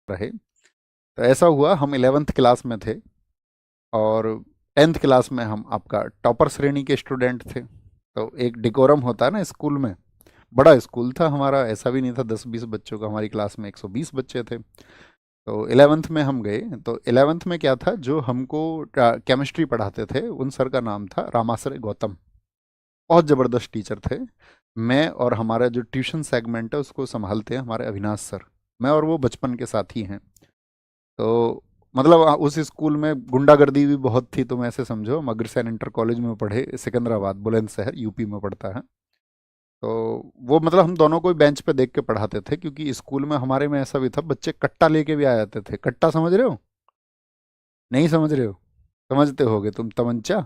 रहे। तो ऐसा हुआ, हम 11th क्लास में थे और 10th क्लास में हम आपका टॉपर श्रेणी के स्टूडेंट थे। तो एक डिकोरम होता है ना स्कूल में। बड़ा स्कूल था हमारा, ऐसा भी नहीं था 10-20 बच्चों का, हमारी क्लास में 120 बच्चे थे। तो 11th में हम गए। तो 11th में क्या था, जो हमको केमिस्ट्री पढ़ाते थे उन सर का नाम था रामाश्रय गौतम। बहुत ज़बरदस्त टीचर थे। मैं और हमारा जो ट्यूशन सेगमेंट है उसको संभालते हैं हमारे अविनाश सर। मैं और वो बचपन के साथी हैं। तो मतलब उस स्कूल में गुंडागर्दी भी बहुत थी, तुम ऐसे समझो। हम अग्रसेन इंटर कॉलेज में पढ़े, सिकंदराबाद बुलंदशहर यूपी में पड़ता है। तो वो मतलब हम दोनों को बेंच पे देख के पढ़ाते थे, क्योंकि स्कूल में हमारे में ऐसा भी था, बच्चे कट्टा लेके भी आ जाते थे। कट्टा समझ रहे हो? नहीं समझ रहे हो? समझते होगे तुम, तमंचा।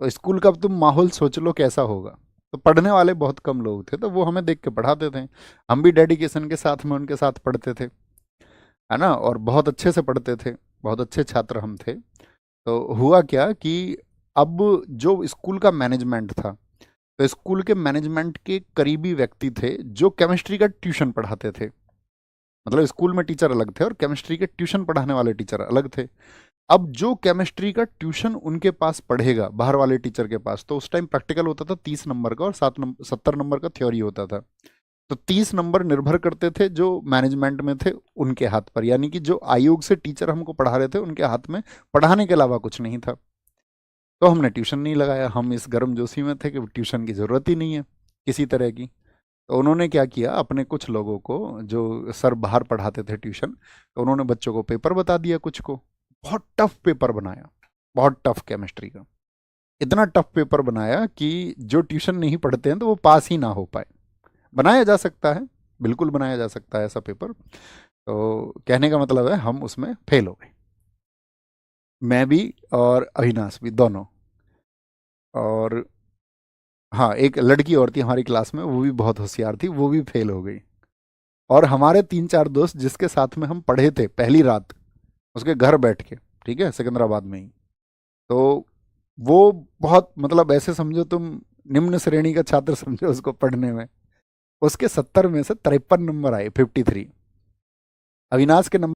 तो स्कूल का अब तुम माहौल सोच लो कैसा होगा। तो पढ़ने वाले बहुत कम लोग थे, तो वो हमें देख के पढ़ाते थे। हम भी डेडिकेशन के साथ में उनके साथ पढ़ते थे, है ना, और बहुत अच्छे से पढ़ते थे। बहुत अच्छे छात्र हम थे। तो हुआ क्या कि अब जो स्कूल का मैनेजमेंट था, तो स्कूल के मैनेजमेंट के करीबी व्यक्ति थे जो केमिस्ट्री का ट्यूशन पढ़ाते थे। मतलब स्कूल में टीचर अलग थे और केमिस्ट्री के ट्यूशन पढ़ाने वाले टीचर अलग थे। अब जो केमिस्ट्री का ट्यूशन उनके पास पढ़ेगा बाहर वाले टीचर के पास, तो उस टाइम प्रैक्टिकल होता था 30 नंबर का और 70 नंबर का थ्योरी होता था। तो 30 नंबर निर्भर करते थे जो मैनेजमेंट में थे उनके हाथ पर, यानी कि जो आयोग से टीचर हमको पढ़ा रहे थे उनके हाथ में पढ़ाने के अलावा कुछ नहीं था। तो हमने ट्यूशन नहीं लगाया। हम इस गर्मजोशी में थे कि ट्यूशन की ज़रूरत ही नहीं है किसी तरह की। तो उन्होंने क्या किया, अपने कुछ लोगों को, जो सर बाहर पढ़ाते थे ट्यूशन, तो उन्होंने बच्चों को पेपर बता दिया कुछ को। बहुत टफ पेपर बनाया, बहुत टफ केमिस्ट्री का। इतना टफ पेपर बनाया कि जो ट्यूशन नहीं पढ़ते हैं तो वो पास ही ना हो पाए। बनाया जा सकता है, बिल्कुल बनाया जा सकता है ऐसा पेपर। तो कहने का मतलब है हम उसमें फेल हो गए, मैं भी और अविनाश भी, दोनों। और हाँ, एक लड़की और थी हमारी क्लास में, वो भी बहुत होशियार थी, वो भी फेल हो गई। और हमारे 3-4 दोस्त जिसके साथ में हम पढ़े थे पहली रात उसके घर बैठ के, ठीक है, सिकंदराबाद में ही। तो वो बहुत, मतलब ऐसे समझो तुम, निम्न श्रेणी का छात्र समझो उसको पढ़ने में। उसके 70 में से 53 नंबर आए, 53। अविनाश के नंबर